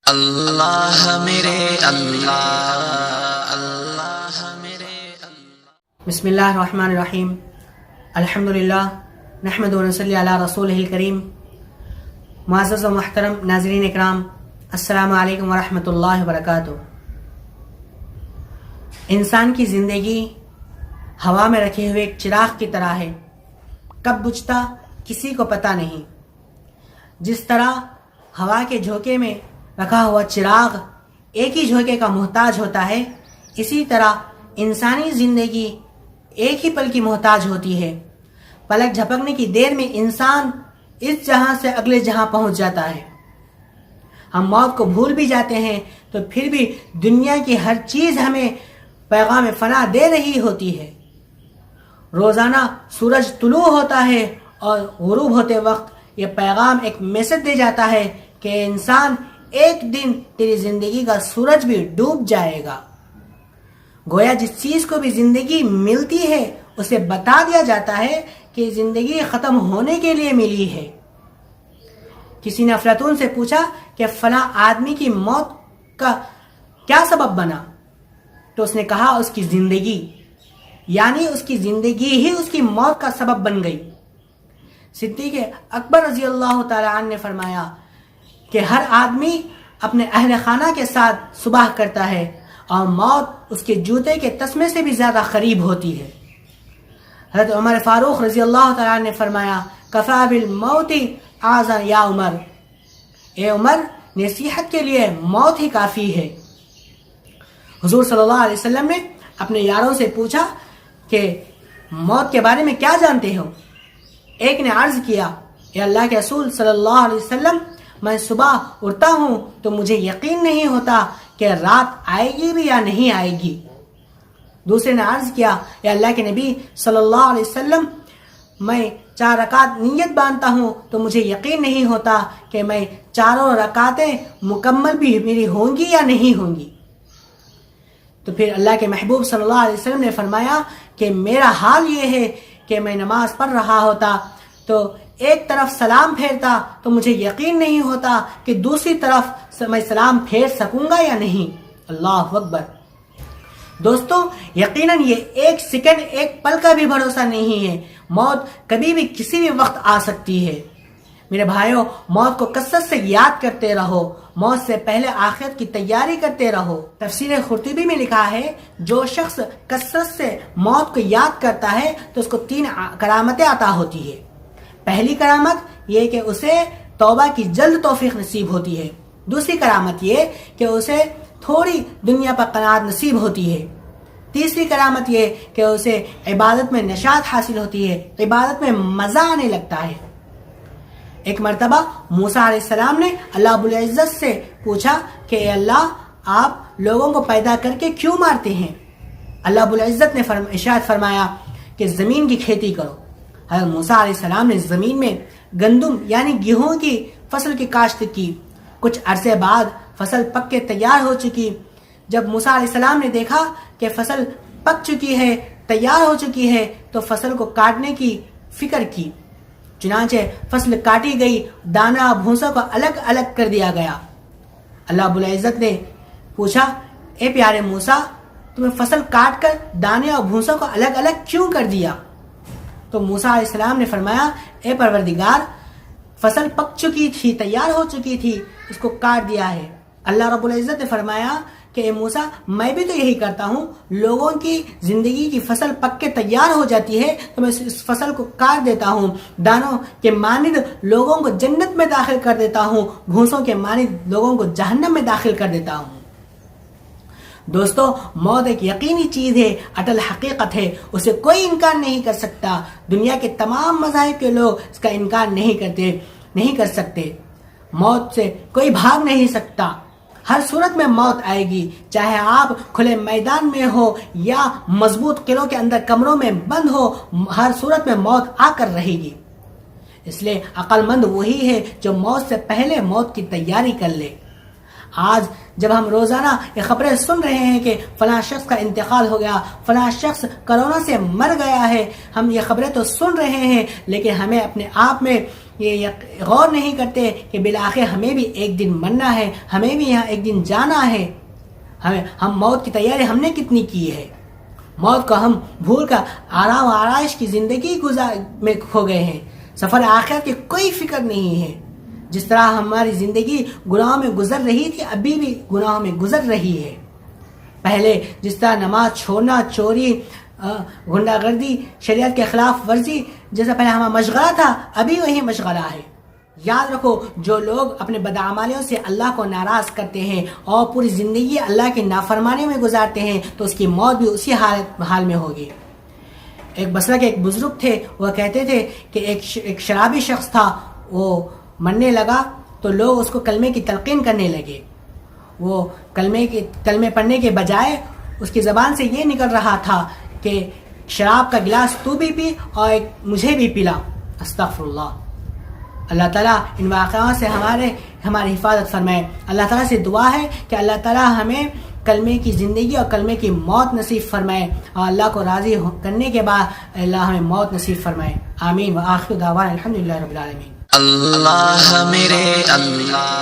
اللہ میرے اللہ میرے اللہ۔ بسم اللہ الرحمن الرحیم، الحمدللہ نحمد و نصلی علی رسولہ الکریم۔ معزز و محترم ناظرین اکرام، السلام علیکم ورحمۃ اللہ وبرکاتہ۔ انسان کی زندگی ہوا میں رکھے ہوئے ایک چراغ کی طرح ہے، کب بجھتا کسی کو پتہ نہیں۔ جس طرح ہوا کے جھونکے میں رکھا ہوا چراغ ایک ہی جھونکے کا محتاج ہوتا ہے، اسی طرح انسانی زندگی ایک ہی پل کی محتاج ہوتی ہے۔ پلک جھپکنے کی دیر میں انسان اس جہاں سے اگلے جہاں پہنچ جاتا ہے۔ ہم موت کو بھول بھی جاتے ہیں تو پھر بھی دنیا کی ہر چیز ہمیں پیغام فنا دے رہی ہوتی ہے۔ روزانہ سورج طلوع ہوتا ہے اور غروب ہوتے وقت یہ پیغام ایک میسج دے جاتا ہے کہ انسان ایک دن تیری زندگی کا سورج بھی ڈوب جائے گا۔ گویا جس چیز کو بھی زندگی ملتی ہے اسے بتا دیا جاتا ہے کہ زندگی ختم ہونے کے لیے ملی ہے۔ کسی نے افلاطون سے پوچھا کہ فلاں آدمی کی موت کا کیا سبب بنا، تو اس نے کہا اس کی زندگی، یعنی اس کی زندگی ہی اس کی موت کا سبب بن گئی۔ صدیق اکبر رضی اللہ تعالی عنہ نے فرمایا کہ ہر آدمی اپنے اہل خانہ کے ساتھ صبح کرتا ہے اور موت اس کے جوتے کے تسمے سے بھی زیادہ قریب ہوتی ہے۔ حضرت عمر فاروق رضی اللہ تعالیٰ عنہ نے فرمایا کفا بالموت اعظا یا عمر، اے عمر نصیحت کے لیے موت ہی کافی ہے۔ حضور صلی اللہ علیہ وسلم نے اپنے یاروں سے پوچھا کہ موت کے بارے میں کیا جانتے ہو؟ ایک نے عرض کیا، اے اللہ کے رسول صلی اللہ علیہ وسلم، میں صبح اٹھتا ہوں تو مجھے یقین نہیں ہوتا کہ رات آئے گی بھی یا نہیں آئے گی۔ دوسرے نے عرض کیا، اے اللہ کے نبی صلی اللہ علیہ وسلم، میں 4 رکعت نیت باندھتا ہوں تو مجھے یقین نہیں ہوتا کہ میں چاروں رکعتیں مکمل بھی میری ہوں گی یا نہیں ہوں گی۔ تو پھر اللہ کے محبوب صلی اللہ علیہ وسلم نے فرمایا کہ میرا حال یہ ہے کہ میں نماز پڑھ رہا ہوتا تو ایک طرف سلام پھیرتا تو مجھے یقین نہیں ہوتا کہ دوسری طرف میں سلام پھیر سکوں گا یا نہیں۔ اللہ اکبر۔ دوستو، یقیناً یہ ایک سیکنڈ، ایک پل کا بھی بھروسہ نہیں ہے۔ موت کبھی بھی کسی بھی وقت آ سکتی ہے۔ میرے بھائیوں، موت کو کثرت سے یاد کرتے رہو، موت سے پہلے آخرت کی تیاری کرتے رہو۔ تفسیر قرطبی میں لکھا ہے، جو شخص کثرت سے موت کو یاد کرتا ہے تو اس کو 3 کرامتیں عطا ہوتی ہے۔ پہلی کرامت یہ کہ اسے توبہ کی جلد توفیق نصیب ہوتی ہے۔ دوسری کرامت یہ کہ اسے تھوڑی دنیا پر قناعت نصیب ہوتی ہے۔ تیسری کرامت یہ کہ اسے عبادت میں نشاط حاصل ہوتی ہے، عبادت میں مزہ آنے لگتا ہے۔ ایک مرتبہ موسیٰ علیہ السلام نے اللہ رب العزت سے پوچھا کہ اے اللہ، آپ لوگوں کو پیدا کر کے کیوں مارتے ہیں؟ اللہ رب العزت نے ارشاد فرمایا کہ زمین کی کھیتی کرو۔ حضرت موسیٰ علیہ السلام نے زمین میں گندم یعنی گیہوں کی فصل کی کاشت کی۔ کچھ عرصے بعد فصل پک کے تیار ہو چکی۔ جب موسیٰ علیہ السلام نے دیکھا کہ فصل پک چکی ہے، تیار ہو چکی ہے، تو فصل کو کاٹنے کی فکر کی۔ چنانچہ فصل کاٹی گئی، دانا اور بھوسا کو الگ الگ کر دیا گیا۔ اللہ رب العزت نے پوچھا، اے پیارے موسیٰ، تمہیں فصل کاٹ کر دانے اور بھوسا کو الگ الگ کیوں کر دیا؟ تو موسیٰ علیہ السلام نے فرمایا، اے پروردگار، فصل پک چکی تھی، تیار ہو چکی تھی، اس کو کاٹ دیا ہے۔ اللہ رب العزت نے فرمایا کہ اے موسیٰ، میں بھی تو یہی کرتا ہوں، لوگوں کی زندگی کی فصل پک کے تیار ہو جاتی ہے تو میں اس فصل کو کاٹ دیتا ہوں، دانوں کے مانند لوگوں کو جنت میں داخل کر دیتا ہوں، بھوسوں کے مانند لوگوں کو جہنم میں داخل کر دیتا ہوں۔ دوستو، موت ایک یقینی چیز ہے، اٹل حقیقت ہے، اسے کوئی انکار نہیں کر سکتا۔ دنیا کے تمام مذاہب کے لوگ اس کا انکار نہیں کر سکتے۔ موت سے کوئی بھاگ نہیں سکتا۔ ہر صورت میں موت آئے گی، چاہے آپ کھلے میدان میں ہو یا مضبوط قلعوں کے اندر کمروں میں بند ہو، ہر صورت میں موت آ کر رہے گی۔ اس لیے عقل مند وہی ہے جو موت سے پہلے موت کی تیاری کر لے۔ آج جب ہم روزانہ یہ خبریں سن رہے ہیں کہ فلاں شخص کا انتقال ہو گیا، فلاں شخص کرونا سے مر گیا ہے، ہم یہ خبریں تو سن رہے ہیں، لیکن ہمیں اپنے آپ میں یہ غور نہیں کرتے کہ بالآخر ہمیں بھی ایک دن مرنا ہے، ہمیں بھی یہاں ایک دن جانا ہے. ہم موت کی تیاری ہم نے کتنی کی ہے. موت کو ہم بھول کر آرام و آرائش کی زندگی میں کھو گئے ہیں. سفر آخرت کی کوئی فکر نہیں ہے. جس طرح ہماری زندگی گناہوں میں گزر رہی تھی ابھی بھی گناہوں میں گزر رہی ہے. پہلے جس طرح نماز چھوڑنا، چوری، غنڈہ گردی، شریعت کے خلاف ورزی جیسا پہلے ہمارا مشغلہ تھا ابھی وہی مشغلہ ہے. یاد رکھو جو لوگ اپنے بدعمالیوں سے اللہ کو ناراض کرتے ہیں اور پوری زندگی اللہ کی نافرمانی میں گزارتے ہیں تو اس کی موت بھی اسی حال میں ہوگی. ایک بصرہ کے ایک بزرگ تھے، وہ کہتے تھے کہ ایک شرابی شخص تھا، وہ مرنے لگا تو لوگ اس کو کلمے کی تلقین کرنے لگے. وہ کلمے پڑھنے کے بجائے اس کی زبان سے یہ نکل رہا تھا کہ شراب کا گلاس تو بھی پی اور مجھے بھی پلا. استغفر اللہ. اللہ تعالیٰ ان واقعات سے ہماری حفاظت فرمائے. اللہ تعالیٰ سے دعا ہے کہ اللہ تعالیٰ ہمیں کلمے کی زندگی اور کلمے کی موت نصیب فرمائے اور اللہ کو راضی کرنے کے بعد اللہ ہمیں موت نصیب فرمائے. آمین. وآخر دعوانا الحمدللہ رب العالمین. اللہ میرے اللہ